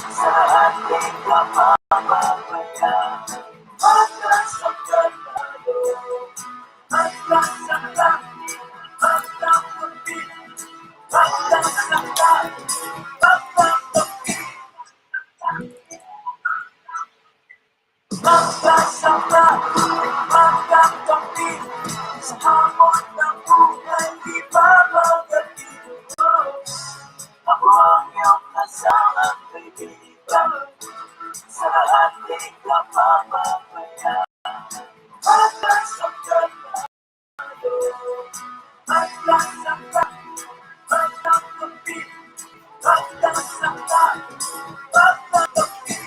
sa ating kapapagpapayan. Magkasangga tayo, magkasangga, magkakapit, magkasangga, magkakapit. Magkasangga, magkakapit, sa hamon ng buhay, di ba magaling? Ako ang iyong kasamang kaibigan, sa ating kapapagpapayan. Magkasangga tayo, magkasangga, magkakapit, magkasangga, magkakapit.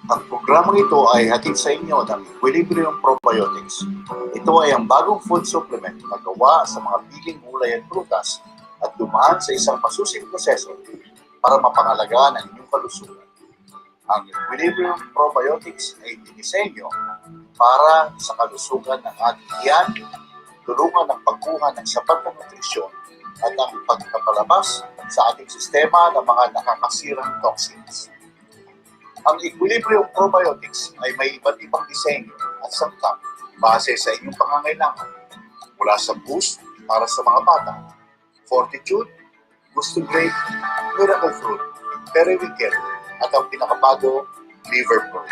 Ang programang ito ay hatid sa inyo ng Equilibrium Probiotics. Ito ay ang bagong food supplement na gawa sa mga piling gulay at prutas at dumaan sa isang masusing proseso para mapangalagaan ang inyong kalusugan. Ang Equilibrium Probiotics ay dinisenyo para sa kalusugan ng ating tiyan, tulungan ng pagkuha ng sapat na nutrisyon at ang pagpapalabas sa ating sistema ng mga nakakasirang toxins. Ang Equilibrium Probiotics ay may iba't ibang disenyo at sangkap base sa inyong pangangailangan. Mula sa boost para sa mga bata, fortitude, gusto great, miracle fruit, periwinkle, at ang pinakabago, liver pro.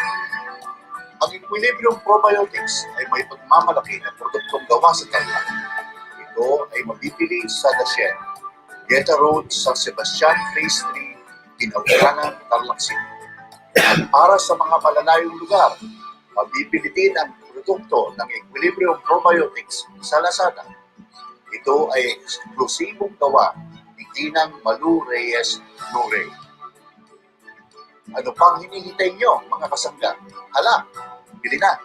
Ang Equilibrium Probiotics ay may pagmamalaki na produktong gawa sa Thailand. Ito ay mabibili sa Dashen, Geta Road, San Sebastian, Phase 3, Pinauganan, Tarlac City. At para sa mga malalayong lugar, mabibili din ang produkto ng Equilibrium Probiotics sa Lazada. Ito ay eksklusibong gawa ni Ginang Malu Reyes Nure. Ano pang hinihintay nyo, mga kasangga? Hala, bili na!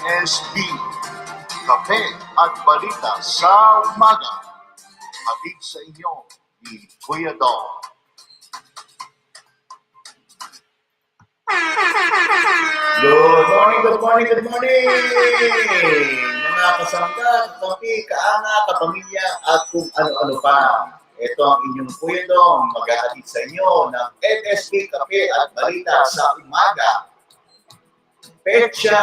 MSB Kape at Balita sa Umaga. Hatid sa inyo ni Kuya Dong. Good morning, good morning, good morning! Mga kasangga, kapi, kaanga, kapamilya, at kung ano-ano pa. Ito ang inyong Kuya Dong, maghahatid sa inyo ng MSB Kape at Balita sa Umaga. Pecha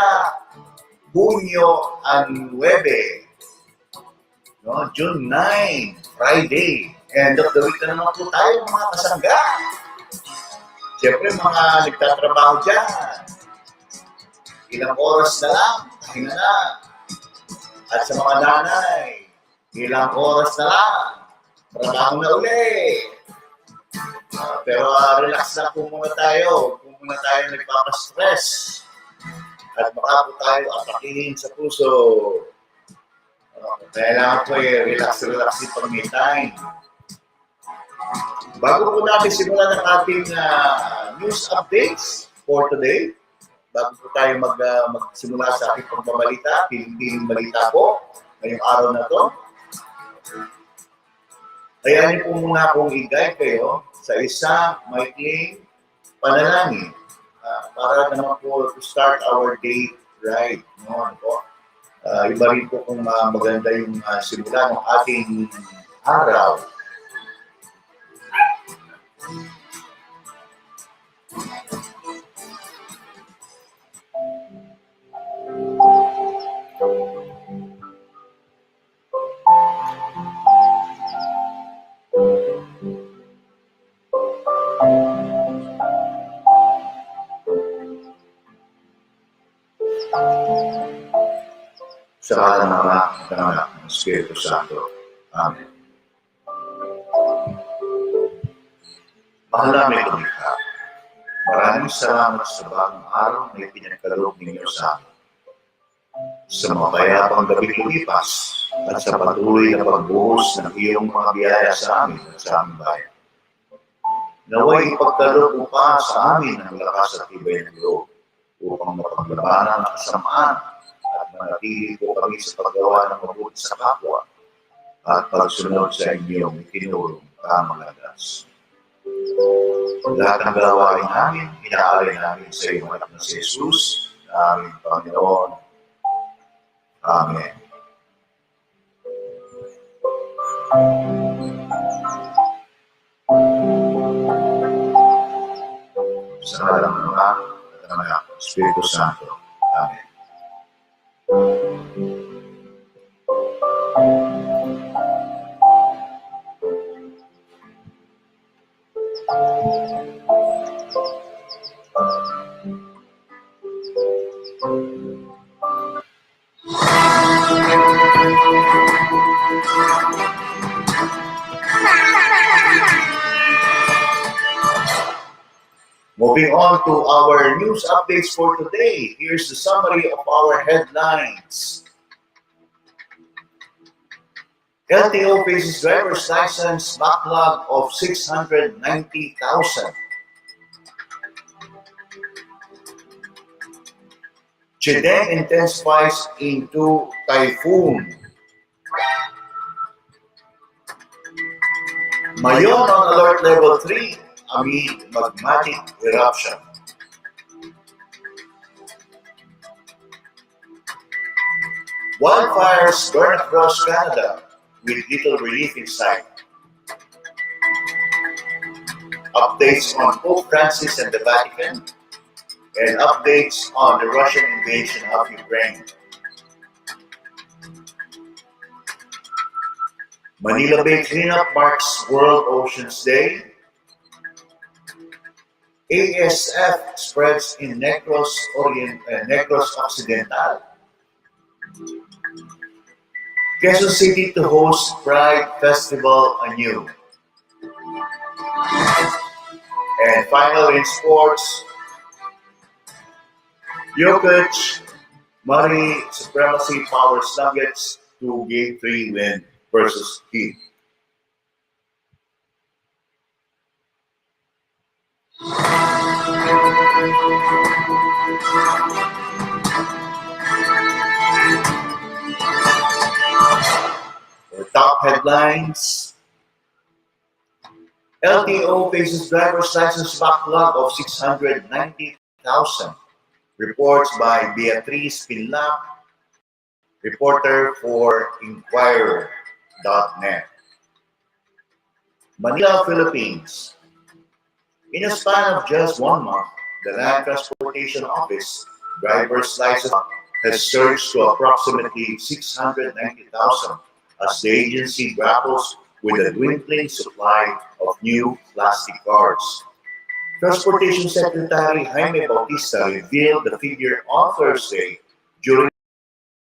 Hunyo 9, no, June 9, Friday. End of the week na naman po tayo, mga kasangga. Siyempre, mga nagtatrabaho dyan, ilang oras na lang, pahinga na. At sa mga nanay, ilang oras na lang, trabaho na uli. Pero relax lang po muna tayo. Kung muna tayo nagpapastress. At baka po tayo atakihin sa puso. Kailangan po relax yung pag-me time. Bago po natin simulan ang ating news updates for today, bago po tayo magsimula sa ating pagbabalita, piling-piling balita po ngayong araw na to, ayan niyo po muna akong i-guide kayo sa isang maikling panalangin para naman po to start our day right. No? Iba rin po kung maganda yung simula ng ating araw. Sa ngalan ng Ama, ng Anak, ng Espiritu Santo. Amen. Mahal namin lumikha, maraming salamat sa bagong araw na ipinagkaloob ninyo sa amin. Sa mapayapang gabi lumipas at sa patuloy na pagbuhos ng iyong mga biyaya sa amin at sa aming bayan. Naway ipagkaloob mo pa sa amin ang lakas at tibay ng loob upang mapaglabanan ang kasamaan at manatili po kami sa paggawa ng mabuti sa kapwa at pagsunod sa inyong itinulong kamalagas. Lahat ng gawain namin, inaalay namin sa iyo, anak na si Jesus, na aming Panginoon. Amen. Sa ngalan ng Ama at ng Anak, Espiritu Santo. Amen. Moving on to our news updates for today. Here's the summary of our headlines. LTO faces driver's license backlog of 690,000. Chideng intensifies into typhoon. Mayon on alert level 3 amid magmatic eruption. Wildfires burn across Canada with little relief in sight. Updates on Pope Francis and the Vatican, and updates on the Russian invasion of Ukraine. Manila Bay cleanup marks World Oceans Day. ASF spreads in Negros Occidental. Quezon City to host Pride Festival anew. And finally in sports, Jokic, Murray supremacy powers Nuggets to Game 3 win versus Heat. The top headlines. LTO faces driver's license backlog of 690,000. Reports by Beatriz Pinlap, reporter for Inquirer.net. Manila, Philippines. In a span of just 1 month, the Land Transportation Office driver's license has surged to approximately 690,000 as the agency grapples with a dwindling supply of new plastic cards. Transportation Secretary Jaime Bautista revealed the figure on Thursday during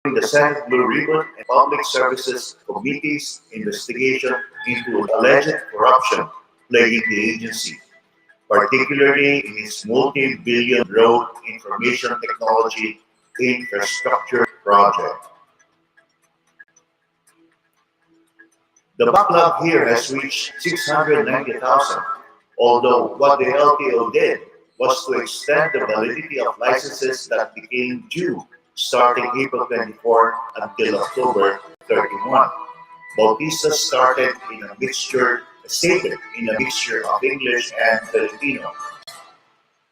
the Senate Blue Ribbon and Public Services Committee's investigation into alleged corruption plaguing the agency, particularly in its multi-billion road information technology infrastructure project. The backlog here has reached 690,000, although what the LTO did was to extend the validity of licenses that became due starting April 24 until October 31. Bautista stated in a mixture of English and Filipino.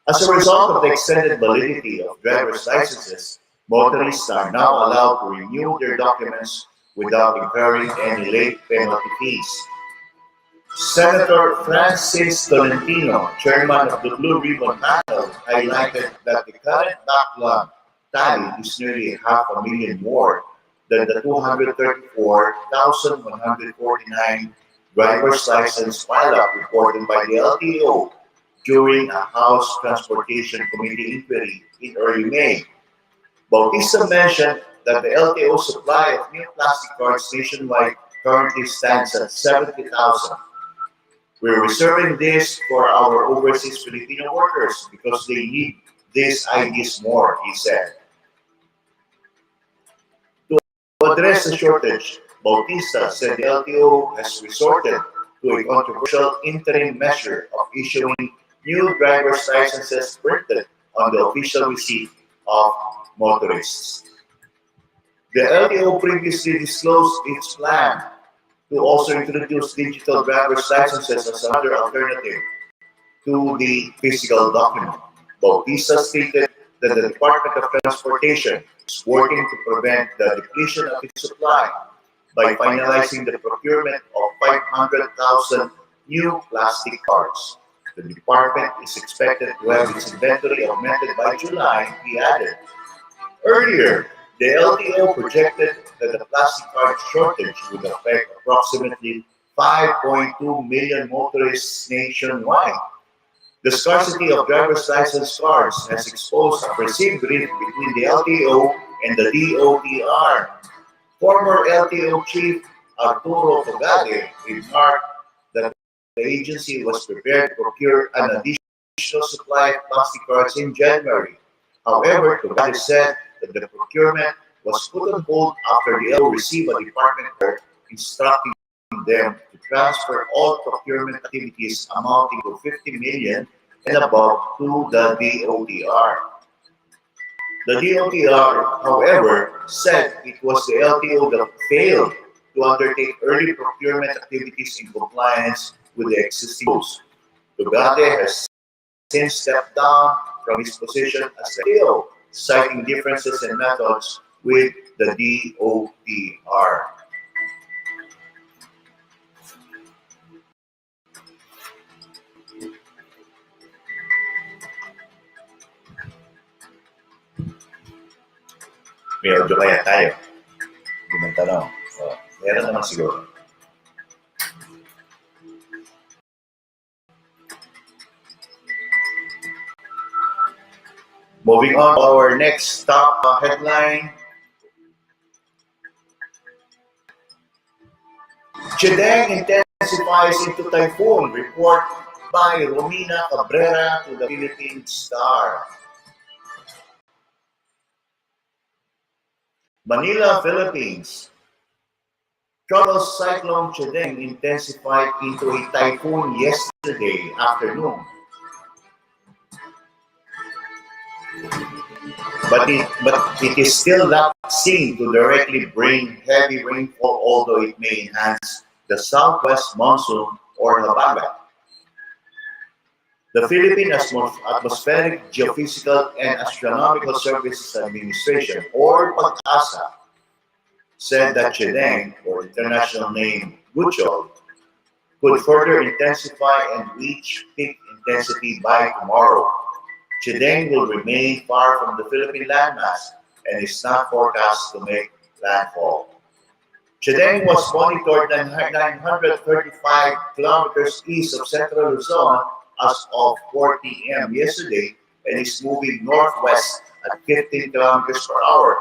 As a result of the extended validity of driver's licenses, motorists are now allowed to renew their documents without incurring any late penalty fees. Senator Francis Tolentino, chairman of the Blue Ribbon panel, highlighted that the current backlog tally is nearly 500,000 more than the 234,149 driver's license pileup reported by the LTO during a House Transportation Committee inquiry in early May. Bautista mentioned that the LTO supply of new plastic cards nationwide currently stands at 70,000. We're reserving this for our overseas Filipino workers because they need these IDs more, he said. To address the shortage, Bautista said the LTO has resorted to a controversial interim measure of issuing new driver's licenses printed on the official receipt of motorists. The LTO previously disclosed its plan to also introduce digital driver's licenses as another alternative to the physical document. Bautista stated that the Department of Transportation is working to prevent the depletion of its supply by finalizing the procurement of 500,000 new plastic cards. The department is expected to have its inventory augmented by July, he added. Earlier, the LTO projected that the plastic card shortage would affect approximately 5.2 million motorists nationwide. The scarcity of driver's license cards has exposed a perceived rift between the LTO and the DOTR. Former LTO chief Arturo Togade remarked that the agency was prepared to procure an additional supply of plastic cards in January. However, Togade said that the procurement was put on hold after the LTO received a department order instructing them to transfer all procurement activities amounting to 50 million and above to the DOTR. The DOTR, however, said it was the LTO that failed to undertake early procurement activities in compliance with the existing rules. Tugade has since stepped down from his position as the LTO, citing differences in methods with the DOTR. May audio kaya tayo? Hindi man tanong. So, meron naman siguro. Moving on to our next top headline. Chideng intensifies into typhoon, report by Romina Cabrera to the Philippine Star. Manila, Philippines. Tropical cyclone Chideng intensified into a typhoon yesterday afternoon. But it is still not seen to directly bring heavy rainfall, although it may enhance the southwest monsoon or Habagat. The Philippine Atmospheric, Geophysical, and Astronomical Services Administration, or PAGASA, said that Chideng, or international name Guchol, could further intensify and reach peak intensity by tomorrow. Chideng will remain far from the Philippine landmass and is not forecast to make landfall. Chideng was monitored 935 kilometers east of central Luzon as of 4 p.m. yesterday and is moving northwest at 15 kilometers per hour.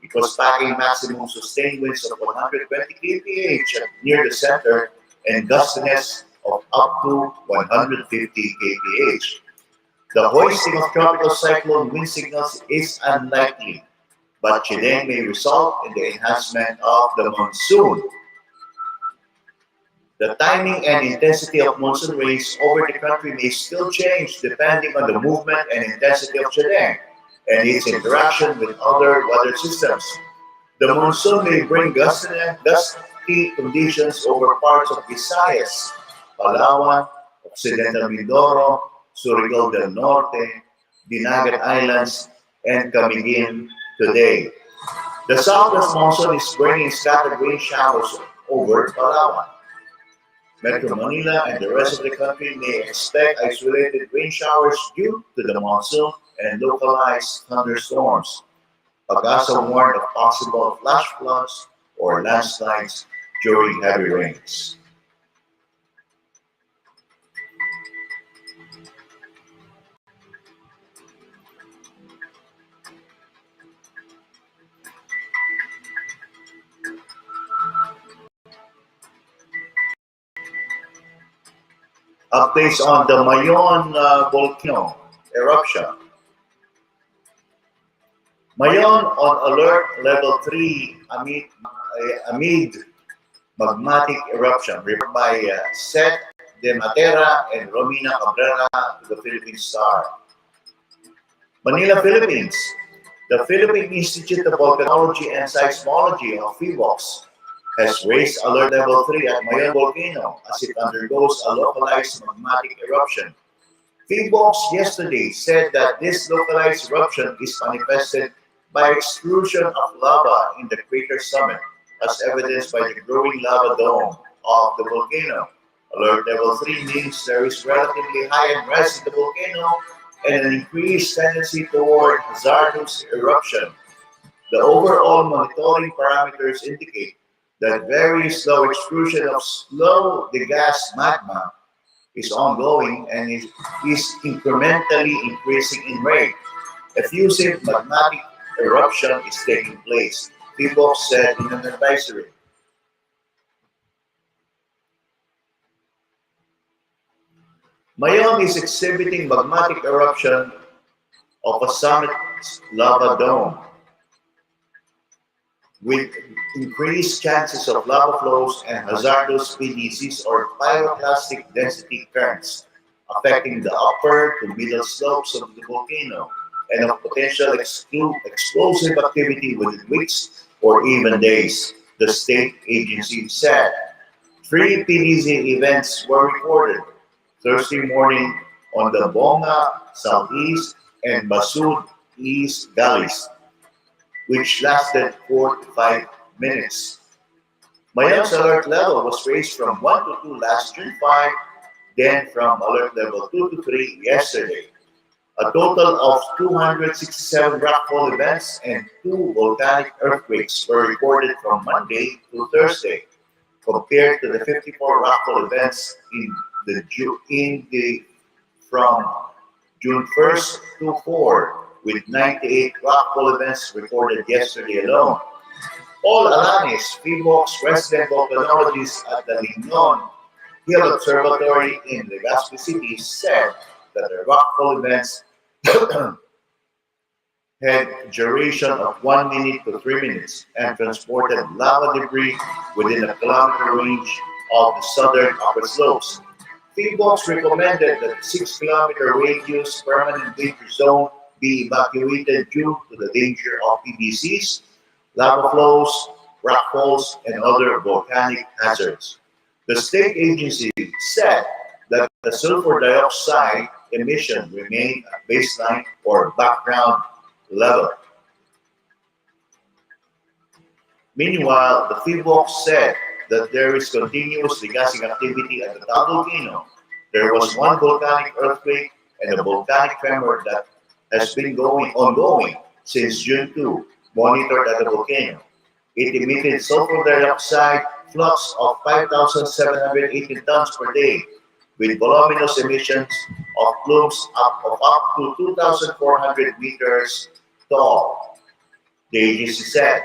It was packing maximum sustained winds of 120 kph near the center and gustiness of up to 150 kph. The hoisting of tropical cyclone wind signals is unlikely, but Chideng may result in the enhancement of the monsoon. The timing and intensity of monsoon rains over the country may still change depending on the movement and intensity of Chideng and its interaction with other weather systems. The monsoon may bring gusty conditions over parts of Visayas, Palawan, Occidental Mindoro, Surigao del Norte, Dinagat Islands, and Camiguin today. The southwest monsoon is bringing scattered rain showers over Palawan. Metro Manila and the rest of the country may expect isolated rain showers due to the monsoon and localized thunderstorms. PAGASA warned of possible flash floods or landslides during heavy rains. Updates on the Mayon volcano eruption. Mayon on alert level 3 amid magmatic eruption, reported by Seth De Matera and Romina Cabrera to the Philippine Star. Manila, Philippines. The Philippine Institute of Volcanology and Seismology of PHIVOLCS has raised alert level 3 at Mayon volcano as it undergoes a localized magmatic eruption. PHIVOLCS yesterday said that this localized eruption is manifested by extrusion of lava in the crater summit, as evidenced by the growing lava dome of the volcano. Alert level 3 means there is relatively high unrest in the volcano and an increased tendency toward hazardous eruption. The overall monitoring parameters indicate that very slow extrusion of slow degas magma is ongoing and is incrementally increasing in rate. Effusive magmatic eruption is taking place, people said in an advisory. Mayon is exhibiting magmatic eruption of a summit lava dome with increased chances of lava flows and hazardous PDCs or pyroclastic density currents affecting the upper to middle slopes of the volcano and of potential explosive activity within weeks or even days, the state agency said. Three PDC events were recorded Thursday morning on the Bonga Southeast and Basud East valleys, which lasted 4 to 5 minutes. Mayam's alert level was raised from 1 to 2 last June 5, then from alert level 2 to 3 yesterday. A total of 267 rockfall events and 2 volcanic earthquakes were recorded from Monday to Thursday, compared to the 54 rockfall events from June 1st to 4, with 98 rockfall events recorded yesterday alone. Paul Alanis, PHIVOLCS resident volcanologist at the Lignon Hill Observatory in Legazpi City, said that the rockfall events had duration of 1 minute to 3 minutes and transported lava debris within a kilometer range of the southern upper slopes. PHIVOLCS recommended that the 6-kilometer radius permanent danger zone be evacuated due to the danger of PDCs, lava flows, rockfalls, and other volcanic hazards. The state agency said that the sulfur dioxide emission remained at baseline or background level. Meanwhile, the PHIVOLCS said that there is continuous degassing activity at the Taal volcano. There was one volcanic earthquake and a volcanic tremor that has been ongoing since June 2, monitored at the volcano. It emitted sulfur dioxide flux of 5,718 tons per day, with voluminous emissions of plumes of up to 2,400 meters tall, the agency said.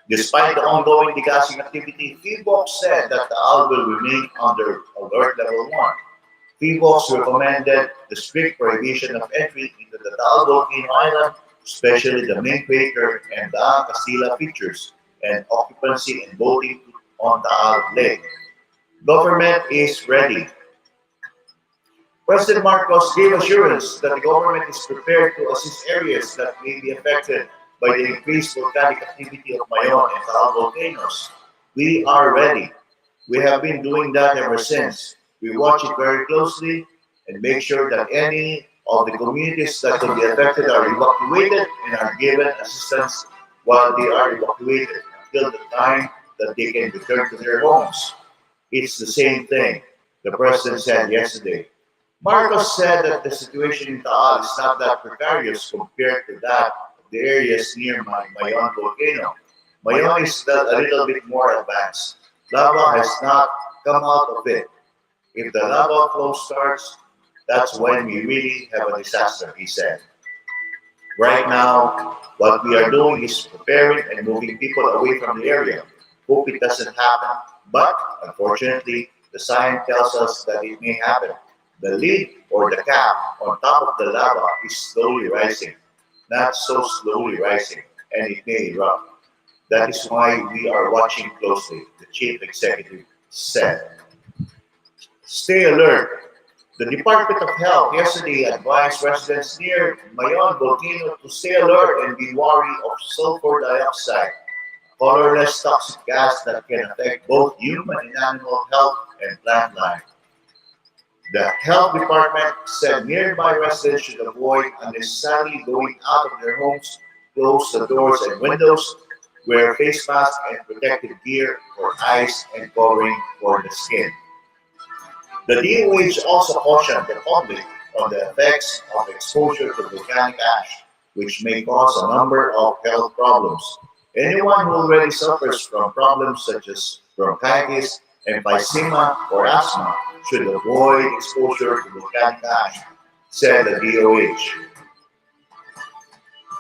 Despite the ongoing degassing activity, PHIVOLCS said that the Taal will remain under alert level 1. PHIVOLCS recommended the strict prohibition of entry into the Taal volcano island, especially the main crater and the Castilla features, and occupancy and boating on Taal Lake. Government is ready. President Marcos gave assurance that the government is prepared to assist areas that may be affected by the increased volcanic activity of Mayon and Taal volcanoes. We are ready. We have been doing that ever since. We watch it very closely and make sure that any of the communities that could be affected are evacuated and are given assistance while they are evacuated until the time that they can return to their homes. It's the same thing, the president said yesterday. Marcos said that the situation in Taal is not that precarious compared to that of the areas near Mayon volcano. Mayon is still a little bit more advanced. Lava has not come out of it. If the lava flow starts, that's when we really have a disaster, he said. Right now, what we are doing is preparing and moving people away from the area. Hope it doesn't happen. But, unfortunately, the science tells us that it may happen. The lid or the cap on top of the lava is slowly rising, not so slowly rising, and it may erupt. That is why we are watching closely, the chief executive said. Stay alert. The Department of Health yesterday advised residents near Mayon volcano to stay alert and be wary of sulfur dioxide, a colorless toxic gas that can affect both human and animal health and plant life. The health department said nearby residents should avoid unnecessarily going out of their homes, close the doors and windows, wear face masks and protective gear for eyes and covering for the skin. The DOH also cautioned the public on the effects of exposure to volcanic ash, which may cause a number of health problems. Anyone who already suffers from problems such as bronchitis, emphysema, or asthma should avoid exposure to volcanic ash, said the DOH.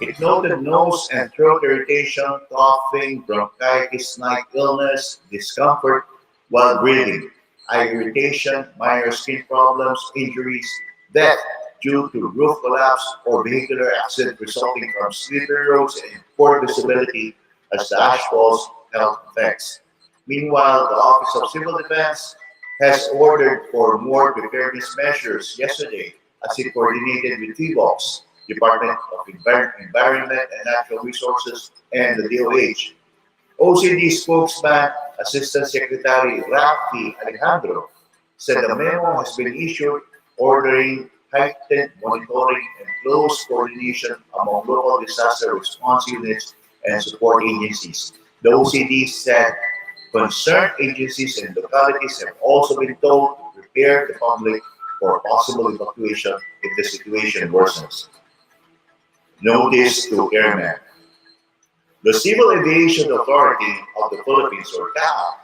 It noted nose and throat irritation, coughing, bronchitis, night illness, discomfort while breathing, eye irritation, minor skin problems, injuries, death due to roof collapse or vehicular accident resulting from slippery roads and poor visibility as the ash falls health effects. Meanwhile, the Office of Civil Defense has ordered for more preparedness measures yesterday as it coordinated with TVOX, Department of Environment and Natural Resources, and the DOH. OCD spokesman, Assistant Secretary Rafi Alejandro, said the memo has been issued ordering heightened monitoring and close coordination among local disaster response units and support agencies. The OCD said concerned agencies and localities have also been told to prepare the public for possible evacuation if the situation worsens. Notice to airmen. The Civil Aviation Authority of the Philippines, or CAA,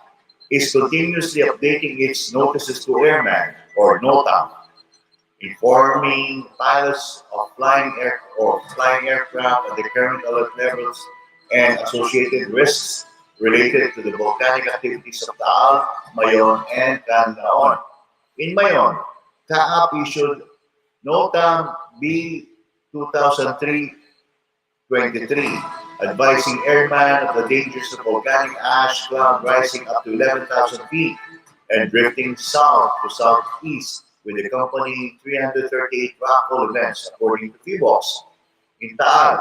is continuously updating its notices to airmen, or NOTAM, informing pilots of flying aircraft at the current alert levels and associated risks related to the volcanic activities of Taal, Mayon, and Canlaon. In Mayon, CAAP issued NOTAM B 2003-23, advising airmen of the dangers of volcanic ash cloud rising up to 11,000 feet and drifting south to southeast with accompanying 338 rockfall events, according to PBOS. In Taal,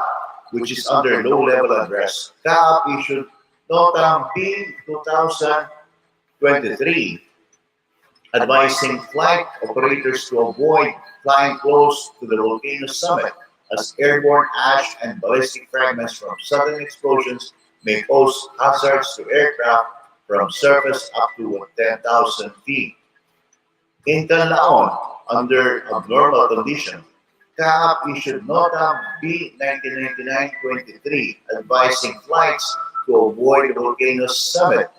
which is under low-level unrest, CAAP issued NOTAM B 2023, advising flight operators to avoid flying close to the volcano summit as airborne ash and ballistic fragments from sudden explosions may pose hazards to aircraft from surface up to 10,000 feet. In Canlaon, under abnormal conditions, CAAP issued NOTAM B 1999-23 advising flights to avoid the volcano's summit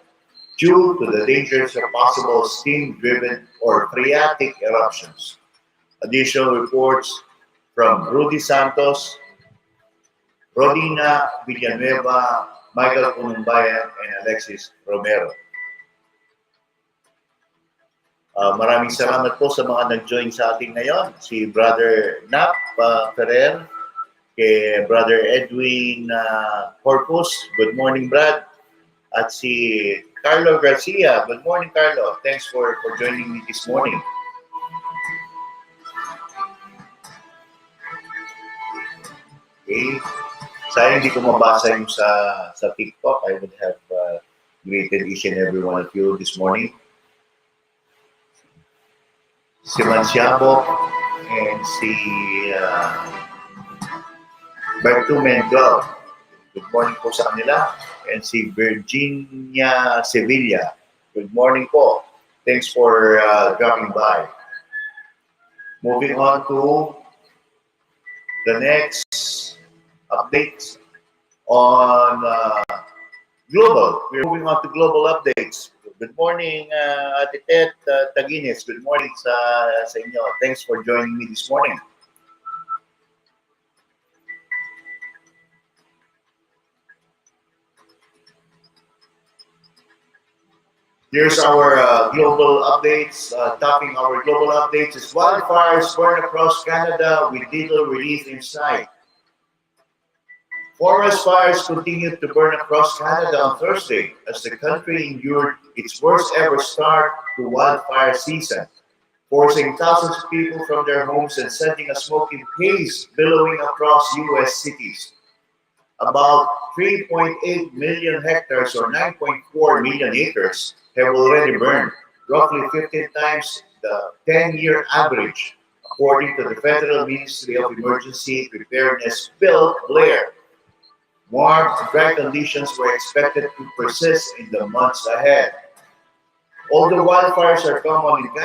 due to the dangers of possible steam-driven or phreatic eruptions. Additional reports from Rudy Santos, Rodina Villanueva, Michael Punumbayan, and Alexis Romero. Maraming salamat po sa mga nag-join sa ating ngayon. Si Brother Nap Ferrer, kay Brother Edwin Corpus. Good morning, Brad. At si Carlo Garcia. Good morning, Carlo. Thanks for joining me this morning. Okay. Sayang hindi ko mabasa yung sa TikTok. I would have greeted each and every one of you this morning. Si Mansiabo and si Bertumendo. Good morning po sa kanila. And si Virginia Sevilla. Good morning po. Thanks for dropping by. Moving on to the next updates on global. We're moving on to global updates. Good morning, Ate Tet Taguines. Good morning sa inyo. Thanks for joining me this morning. Here's our global updates. Topping our global updates is wildfires burn across Canada with little relief in sight. Forest fires continued to burn across Canada on Thursday as the country endured its worst ever start to wildfire season, forcing thousands of people from their homes and sending a smoky haze billowing across U.S. cities. About 3.8 million hectares or 9.4 million acres have already burned, roughly 15 times the 10-year average, according to the Federal Ministry of Emergency Preparedness. Bill Blair warned dry conditions were expected to persist in the months ahead. Although wildfires are common in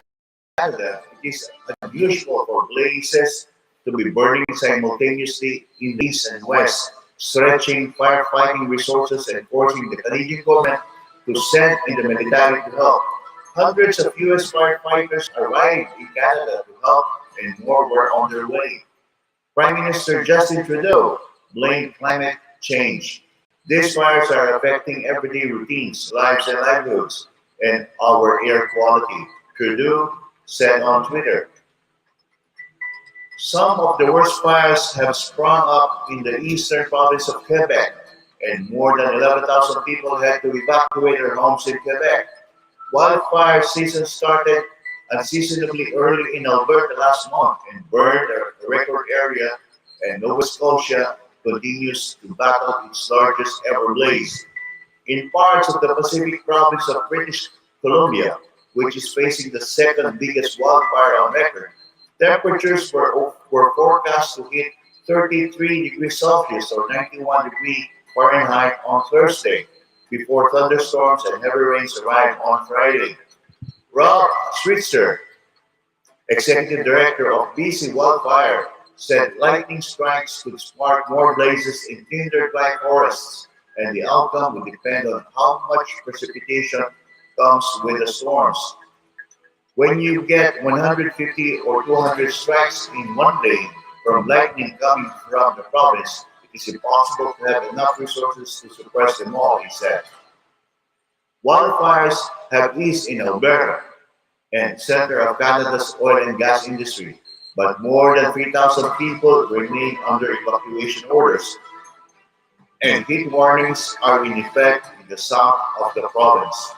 Canada, it is unusual for blazes to be burning simultaneously in the east and west, stretching firefighting resources and forcing the Canadian government to send in the military to help. Hundreds of U.S. firefighters arrived in Canada to help, and more were on their way. Prime Minister Justin Trudeau blamed climate change. These fires are affecting everyday routines, lives, and livelihoods, and our air quality, Trudeau said on Twitter. Some of the worst fires have sprung up in the eastern province of Quebec, and more than 11,000 people had to evacuate their homes in Quebec. Wildfire season started unseasonably early in Alberta last month and burned a record area, and Nova Scotia continues to battle its largest ever blaze. In parts of the Pacific province of British Columbia, which is facing the second biggest wildfire on record, temperatures were forecast to hit 33 degrees Celsius or 91 degrees Fahrenheit on Thursday, before thunderstorms and heavy rains arrived on Friday. Rob Switzer, executive director of BC Wildfire, said lightning strikes could spark more blazes in tinder-dry forests, and the outcome would depend on how much precipitation comes with the storms. When you get 150 or 200 strikes in one day from lightning coming from the province, it is impossible to have enough resources to suppress them all, he said. Wildfires have eased in Alberta and center of Canada's oil and gas industry, but more than 3,000 people remain under evacuation orders, and heat warnings are in effect in the south of the province.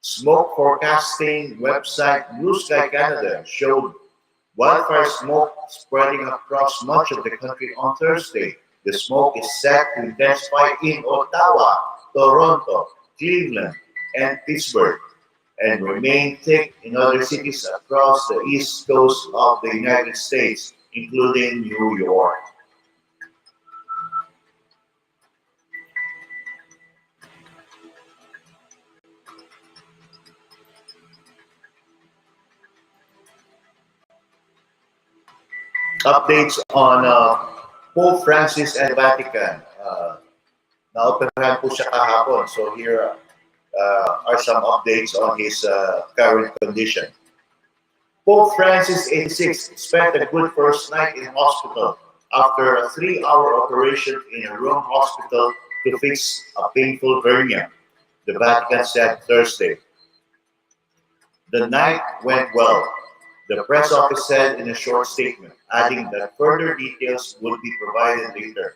Smoke forecasting website Blue Sky Canada showed wildfire smoke spreading across much of the country on Thursday. The smoke is set to intensify in Ottawa, Toronto, Cleveland, and Pittsburgh, and remain thick in other cities across the east coast of the United States, including New York. Updates on Pope Francis and Vatican. Naoperahan po siya kahapon. So here are some updates on his current condition. Pope Francis, 86, spent a good first night in hospital after a 3-hour operation in a Rome hospital to fix a painful hernia, the Vatican said Thursday. The night went well, the press office said in a short statement, adding that further details would be provided later.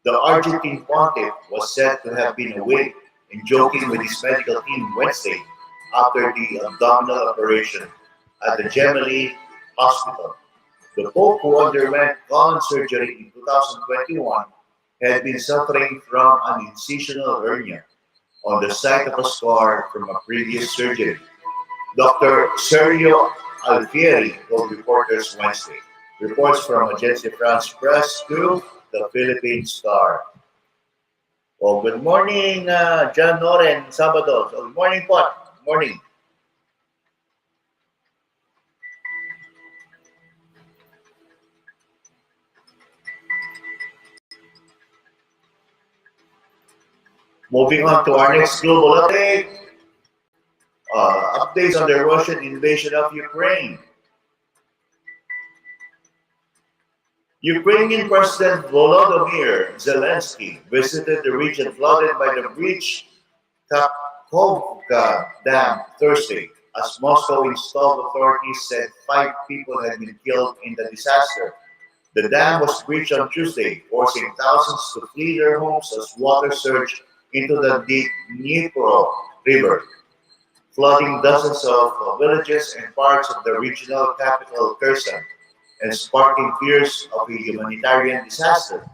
The Argentine pontiff was said to have been awake and joking with his medical team Wednesday after the abdominal operation at the Gemelli Hospital. The Pope, who underwent colon surgery in 2021, had been suffering from an incisional hernia on the site of a scar from a previous surgery. Dr. Sergio Alfieri told reporters Wednesday. Reports from Agence France Press to the Philippine Star. Oh, good morning, John Noren Sabado. So, good morning, Pot. Morning. Moving on to our next global update. Updates on the Russian invasion of Ukraine. Ukrainian President Volodymyr Zelensky visited the region flooded by the breached Kakhovka Dam Thursday, as Moscow installed authorities said 5 people had been killed in the disaster. The dam was breached on Tuesday, forcing thousands to flee their homes as water surged into the Dnipro River, flooding dozens of villages and parts of the regional capital Kherson, and sparking fears of a humanitarian disaster.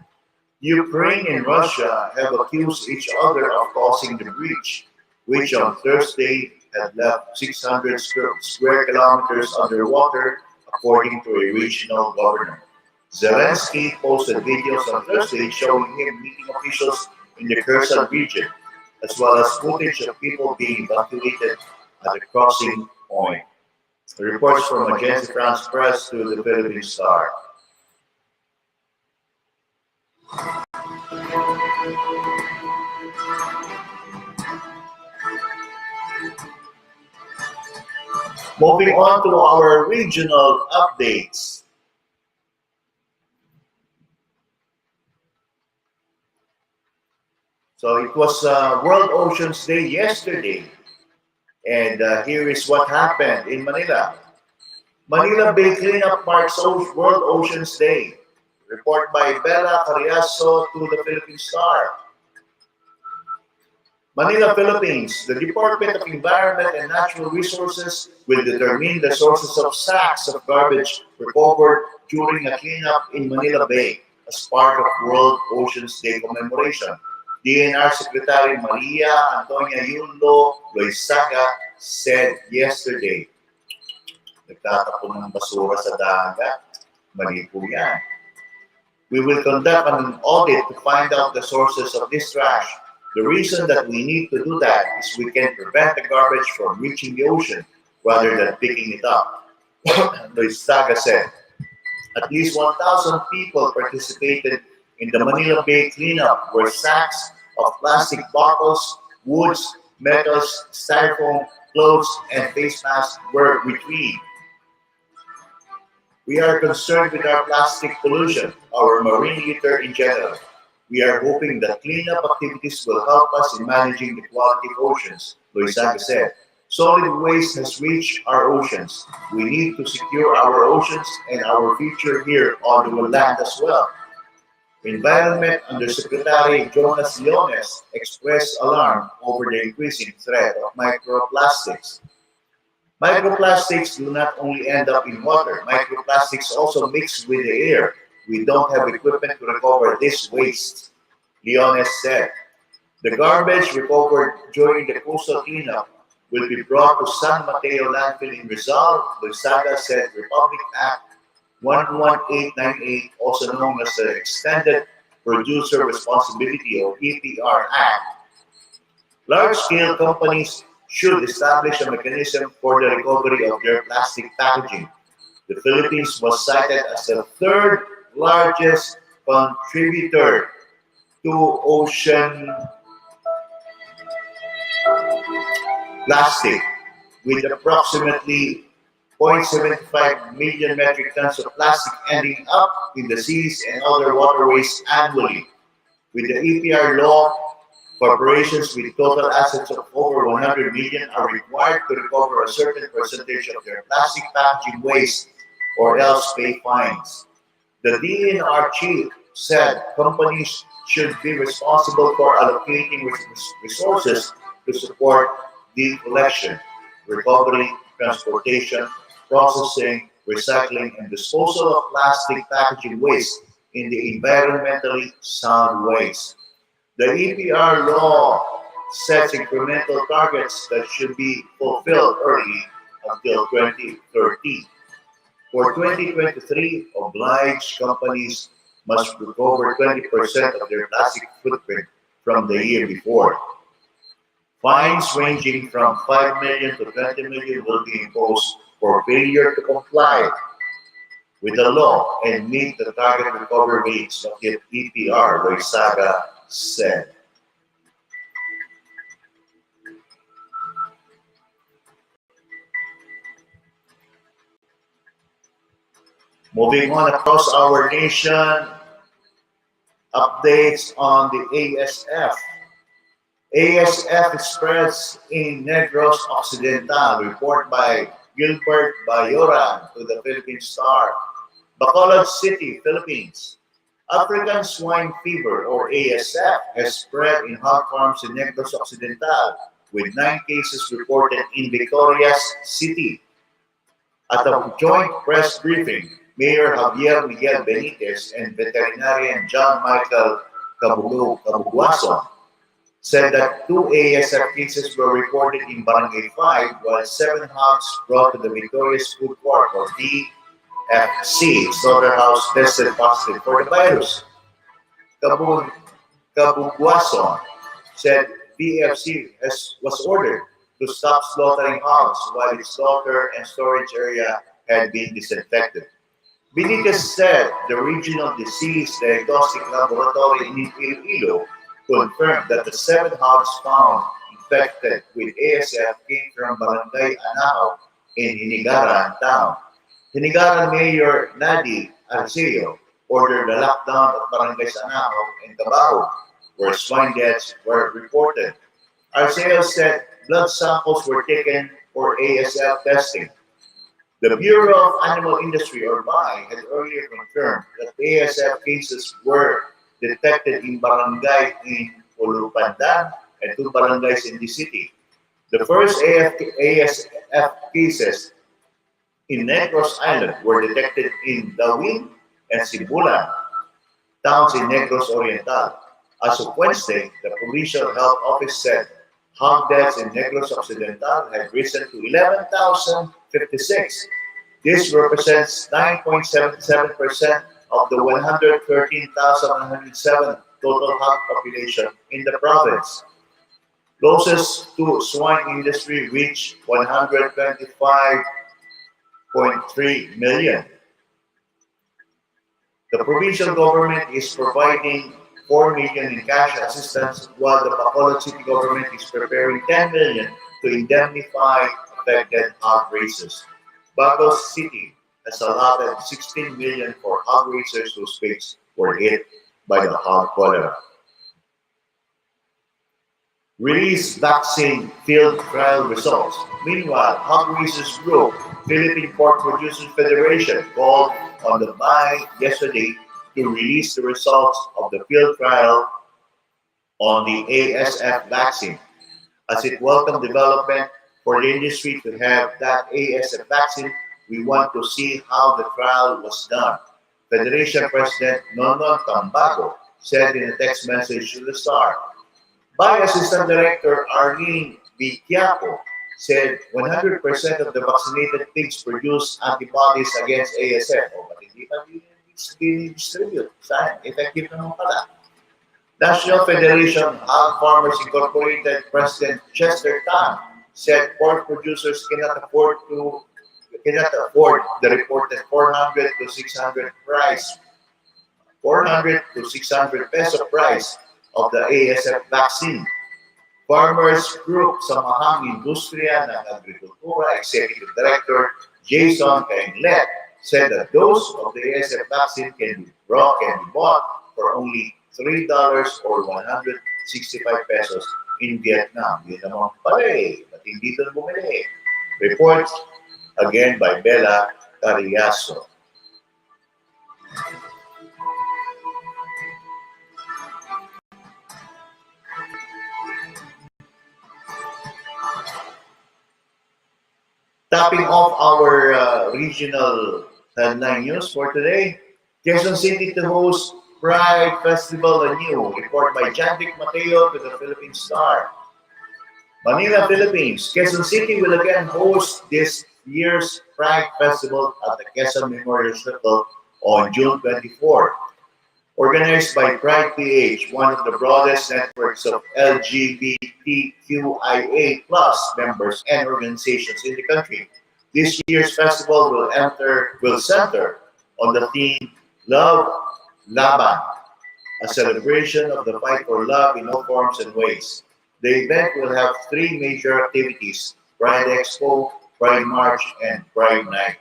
Ukraine and Russia have accused each other of causing the breach, which on Thursday had left 600 square kilometers underwater, according to a regional governor. Zelensky posted videos on Thursday showing him meeting officials in the Kherson region, as well as footage of people being evacuated at the crossing point. The reports from Agence France Press to the Philippine Star. Moving on to our regional updates. So it was World Oceans Day yesterday, and here is what happened in Manila. Manila Bay cleanup marks World Oceans Day. Report by Bella Carriazo to the Philippine Star. Manila, Philippines. The Department of Environment and Natural Resources will determine the sources of sacks of garbage recovered during a cleanup in Manila Bay as part of World Oceans Day commemoration. DNR Secretary Maria Antonia Yulo Loizaga said yesterday, nagtatapon ng basura sa dagat, mali po yan. We will conduct an audit to find out the sources of this trash. The reason that we need to do that is we can prevent the garbage from reaching the ocean rather than picking it up. Loizaga said. At least 1,000 people participated in the Manila Bay cleanup, where sacks of plastic bottles, woods, metals, styrofoam, clothes, and face masks were retrieved. We are concerned with our plastic pollution, our marine litter in general. We are hoping that cleanup activities will help us in managing the quality of oceans, Loizaga said. Solid waste has reached our oceans. We need to secure our oceans and our future here on the land as well. Environment Undersecretary Jonas Leones expressed alarm over the increasing threat of microplastics. Microplastics do not only end up in water, microplastics also mix with the air. We don't have equipment to recover this waste, Leones said. The garbage recovered during the coastal cleanup will be brought to San Mateo landfill in Rizal, Loizaga said. Republic Act 11898, also known as the Extended Producer Responsibility or EPR Act. Large-scale companies should establish a mechanism for the recovery of their plastic packaging. The Philippines was cited as the third largest contributor to ocean plastic, with approximately 0.75 million metric tons of plastic ending up in the seas and other waterways annually. With the EPR law, corporations with total assets of over 100 million are required to recover a certain percentage of their plastic packaging waste or else pay fines. The DNR chief said companies should be responsible for allocating resources to support the collection, recovery, transportation, processing, recycling, and disposal of plastic packaging waste in the environmentally sound ways. The EPR law sets incremental targets that should be fulfilled early until 2030. For 2023, obliged companies must recover 20% of their plastic footprint from the year before. Fines ranging from 5 million to 20 million will be imposed for failure to comply with the law and meet the target recovery rates of the EPR, Loizaga said. Moving on across our nation, updates on the ASF. ASF spreads in Negros Occidental, report by Gilbert Bayoran to the Philippine Star. Bacolod City, Philippines. African swine fever, or ASF, has spread in hog farms in Negros Occidental, with 9 cases reported in Victorias City. At a joint press briefing, Mayor Javier Miguel Benitez and veterinarian John Michael Cabugwason said that 2 ASF cases were reported in Barangay 5, while 7 hogs brought to the Victoria's Food Court or VFC slaughterhouse tested positive for the virus. Kabug Kabugwason said VFC was ordered to stop slaughtering hogs while its slaughter and storage area had been disinfected. Balita said the Regional Disease Diagnostic Laboratory in Iloilo confirmed that the 7 hogs found infected with ASF came from Barangay Anahaw in Hinigaran Town. Hinigaran Mayor Nadi Arceo ordered the lockdown of Barangays Anahaw and Tabaho, where swine deaths were reported. Arceo said blood samples were taken for ASF testing. The Bureau of Animal Industry, or BAI, had earlier confirmed that ASF cases were detected in barangay in Ulupandan and 2 barangays in the city. The first ASF cases in Negros Island were detected in Dawin and Sibulan, towns in Negros Oriental. As of Wednesday, the Provincial Health Office said hog deaths in Negros Occidental had risen to 11,056. This represents 9.77% of the 113,107 total hog population in the province. Losses to swine industry reached 125.3 million. The provincial government is providing 4 million in cash assistance, while the Bacolod City government is preparing 10 million to indemnify affected hog raisers. Bacolod City has allotted 16 million for hog raisers whose pigs were hit by the hog cholera. Release vaccine field trial results. Meanwhile, hog raisers group Philippine Pork Producers Federation called on the BAI yesterday to release the results of the field trial on the ASF vaccine, as it welcomed development for the industry to have that ASF vaccine. We want to see how the trial was done. Federation President Nonon Tambago said in a text message to the Star. BAI Assistant Director Arlene B. Quiapo said 100% of the vaccinated pigs produce antibodies against ASF. O, but hindi pa distribute. Saan? Effective naman pala. National Federation Hog Farmers Incorporated President Chester Tan said pork producers cannot afford the reported 400 to 600 peso price of the ASF vaccine. Farmers Group Samahang Industriya ng Agrikultura Executive Director Jason Kainglet said that dose of the ASF vaccine can be bought for only $3 or 165 pesos in Vietnam. Yun naman pala eh, but hindi doon bumili. Reports again by Bella Cariaso. Topping off our regional headline news for today, Quezon City to host Pride Festival anew. Report by Janvic Mateo to the Philippine Star. Manila, Philippines. Quezon City will again host this year's Pride Festival at the Quezon Memorial Circle on June 24. Organized by Pride PH, one of the broadest networks of LGBTQIA+ members and organizations in the country. This year's festival will center on the theme Love Laban, a celebration of the fight for love in all forms and ways. The event will have 3 major activities: Pride Expo, Pride March, and Pride Night.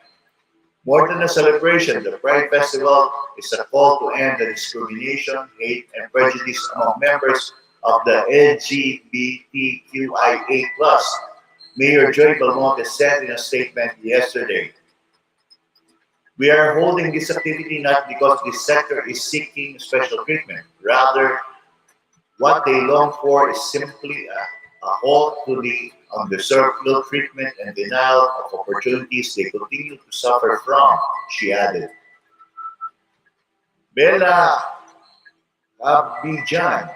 More than a celebration, the Pride Festival is a call to end the discrimination, hate, and prejudice among members of the LGBTQIA+. Mayor Joy Belmonte said in a statement yesterday, "We are holding this activity not because this sector is seeking special treatment. Rather, what they long for is simply a halt to the undeserved ill treatment and denial of opportunities they continue to suffer from," she added. Mela Habidjan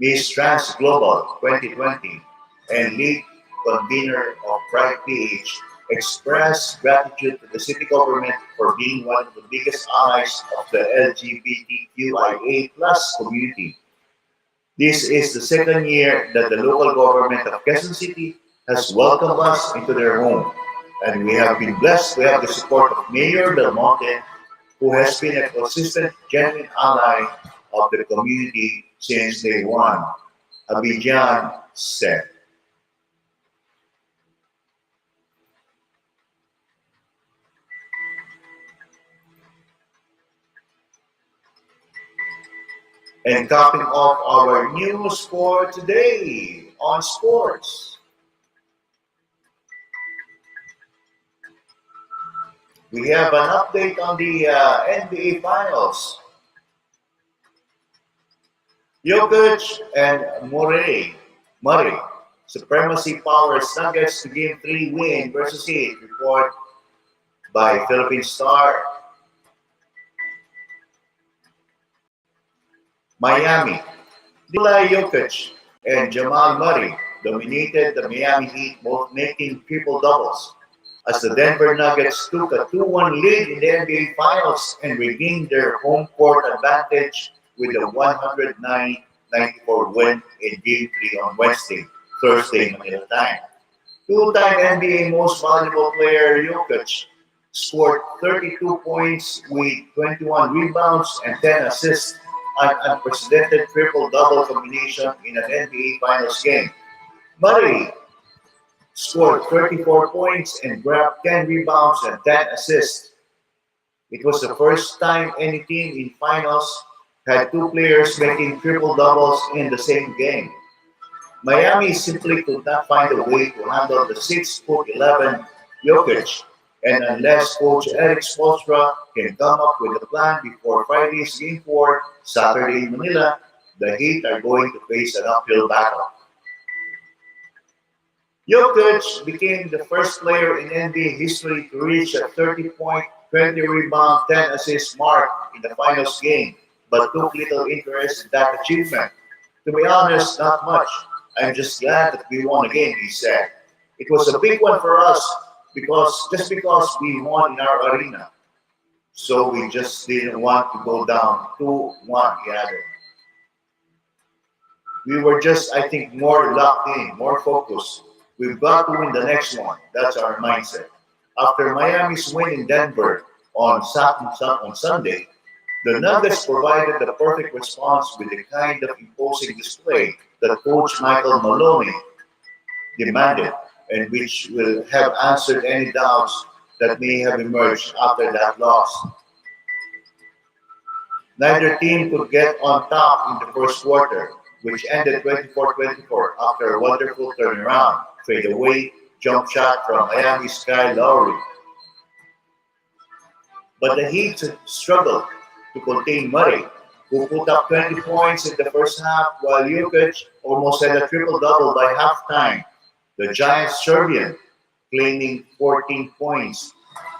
Miss Trans Global 2020, and lead convener of Pride PH, expressed gratitude to the city government for being one of the biggest allies of the LGBTQIA plus community. This is the second year that the local government of Quezon City has welcomed us into their home, and we have been blessed to have the support of Mayor Del Monte, who has been a consistent, genuine ally of the community since day one. Abidjan said. And capping off our news for today on sports, we have an update on the NBA Finals. Jokic and Murray, supremacy powers Nuggets to Game 3 win versus Heat, report by Philippine Star. Miami, Nikola Jokic and Jamal Murray dominated the Miami Heat, both making triple doubles, as the Denver Nuggets took a 2-1 lead in the NBA Finals and regained their home court advantage with a 109-94 win in Game 3 on Thursday Manila time. Two-time NBA Most Valuable Player Jokic scored 32 points with 21 rebounds and 10 assists, an unprecedented triple-double combination in an NBA Finals game. Murray scored 34 points and grabbed 10 rebounds and 10 assists. It was the first time any team in finals had two players making triple doubles in the same game. Miami simply could not find a way to handle the 6'11" Jokic, and unless Coach Eric can come up with a plan before Friday's Game 4, Saturday in Manila, the Heat are going to face an uphill battle. Jokic became the first player in NBA history to reach a 30-point, 20-rebound, 10-assist mark in the finals game, but took little interest in that achievement. To be honest, not much. I'm just glad that we won again, he said. It was a big one for us because we won in our arena. So we just didn't want to go down 2-1, he added. We were just, I think, more locked in, more focused. We've got to win the next one. That's our mindset. After Miami's win in Denver on Sunday, the Nuggets provided the perfect response with the kind of imposing display that Coach Michael Maloney demanded, and which will have answered any doubts that may have emerged after that loss. Neither team could get on top in the first quarter, which ended 24-24 after a wonderful turnaround, fadeaway jump shot from Miami's Kyle Lowry. But the Heat struggled to contain Murray, who put up 20 points in the first half while Jokic almost had a triple-double by halftime. The Giants Serbian claiming 14 points,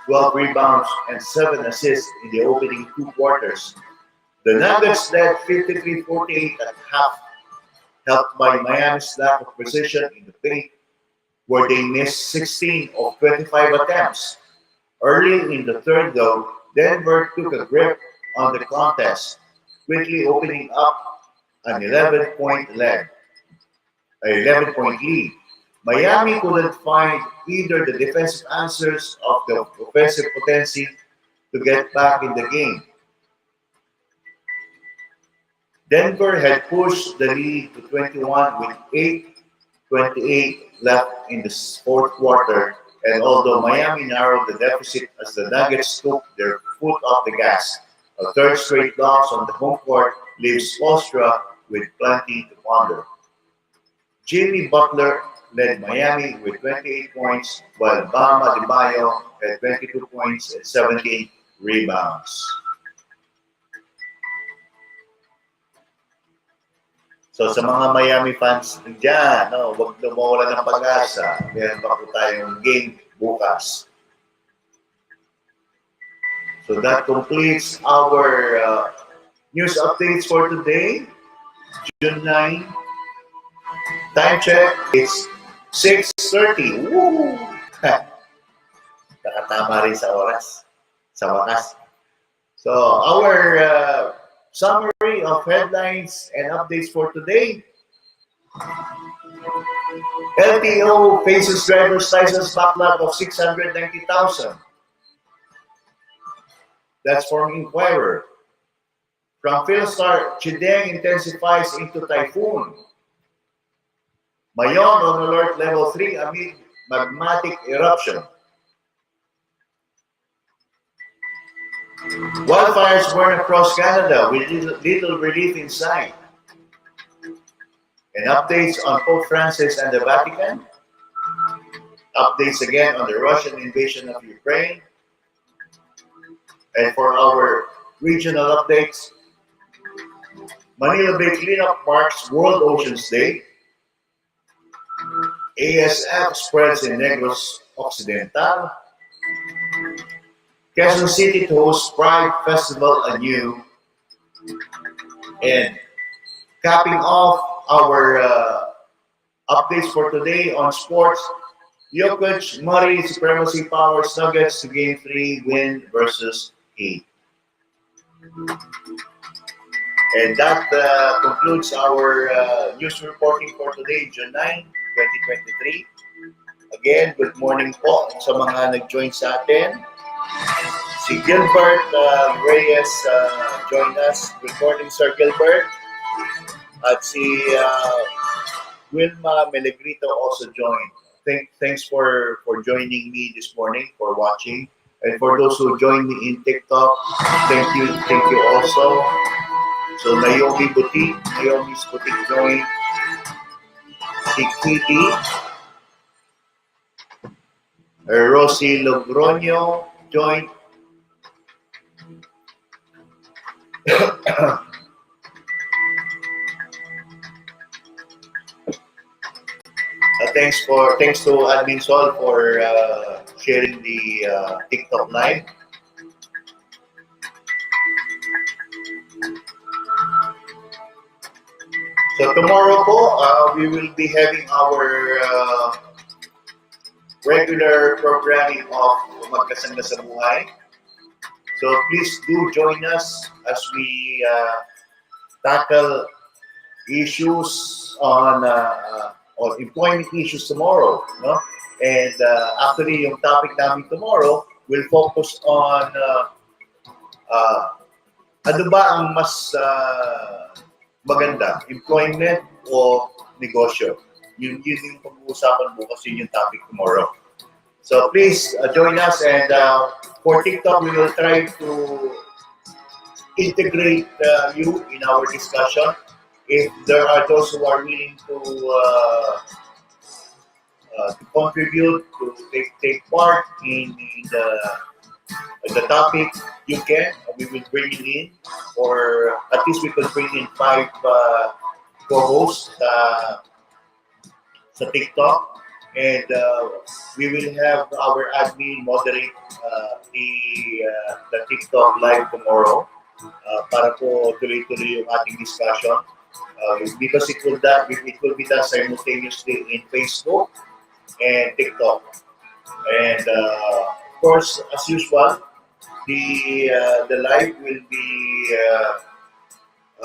12 rebounds, and 7 assists in the opening two quarters. The Nuggets led 53-48 at half, helped by Miami's lack of precision in the paint, where they missed 16 of 25 attempts. Early in the third, though, Denver took a grip on the contest, quickly opening up an 11-point lead. Miami couldn't find either the defensive answers of the offensive potency to get back in the game. Denver had pushed the lead to 21 with 8:28 left in the fourth quarter, and although Miami narrowed the deficit as the Nuggets took their foot off the gas, a third straight loss on the home court leaves Spoelstra with plenty to ponder. Jimmy Butler led Miami with 28 points, while Bam Adebayo had 22 points and 17 rebounds. So sa mga Miami fans dyan, no, huwag na mawala ng pag-asa. Meron pa po tayong game bukas. So that completes our news updates for today. June 9. Time check, it's 6:30. Woo! Nakatama rin sa oras. Sa wakas. So, our summary of headlines and updates for today. LTO faces driver's license backlog of 690,000. That's from Inquirer. From Philstar, Chideng intensifies into typhoon. Mayon on alert level 3 amid magmatic eruption. Wildfires burn across Canada with little relief in sight. And updates on Pope Francis and the Vatican. Updates again on the Russian invasion of Ukraine. And for our regional updates, Manila Bay cleanup marks World Oceans Day. ASF spreads in Negros Occidental. Quezon City to host Pride Festival anew. And capping off our updates for today on sports, Jokic, Murray, Supremacy powers Nuggets to Game 3 win versus Heat. And that concludes our news reporting for today, June 9, 2023. Again, good morning po sa mga nag-join sa atin. Si Gilbert Reyes joined us. Good morning, Sir Gilbert. At si Wilma Melegrito also joined. Thanks for joining me this morning, for watching. And for those who joined me in TikTok, thank you also. So Naomi's Boutique joined. Si Kitty, Rosie Logroño joined. Thanks to Admin Sol for sharing the TikTok live. So tomorrow po, we will be having our regular programming of Magkasangga sa Buhay. So please do join us as we tackle issues on employment issues tomorrow, no? And actually, yung topic namin tomorrow will focus on ano ba ang mas maganda, employment o negosyo. Yun yung pag-uusapan bukas, yun yung topic tomorrow. So please join us, and for TikTok, we will try to integrate you in our discussion. If there are those who are willing to contribute, to take part in the topic, you can. We will bring you in, or at least we could bring in 5 co-hosts sa TikTok, and we will have our admin moderate the TikTok live tomorrow para po tuloy-tuloy yung ating discussion. Because it will be done simultaneously in Facebook and TikTok, and of course, as usual, the live will be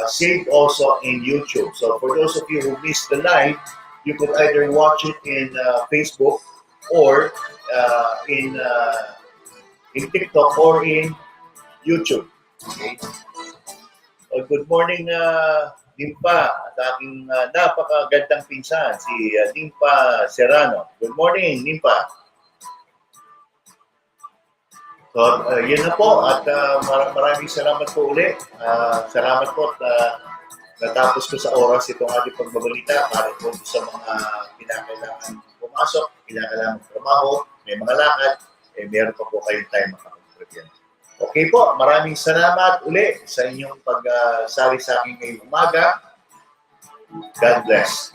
saved also in YouTube. So for those of you who missed the live, you could either watch it in Facebook or in TikTok or in YouTube. Okay. Good morning, Dimpa, at aking napakagandang pinsan, si Dimpa Serrano. Good morning, Dimpa. So, yun na po, at maraming salamat po ulit. Salamat po at natapos ko sa oras itong ating pagbabalita para po sa mga kinakailangan pumasok, kinakailangan trabaho, may mga lakad, meron pa po kayong time makapag-prevent. Okay po, maraming salamat uli sa inyong pagsali sa akin ngayong umaga. God bless.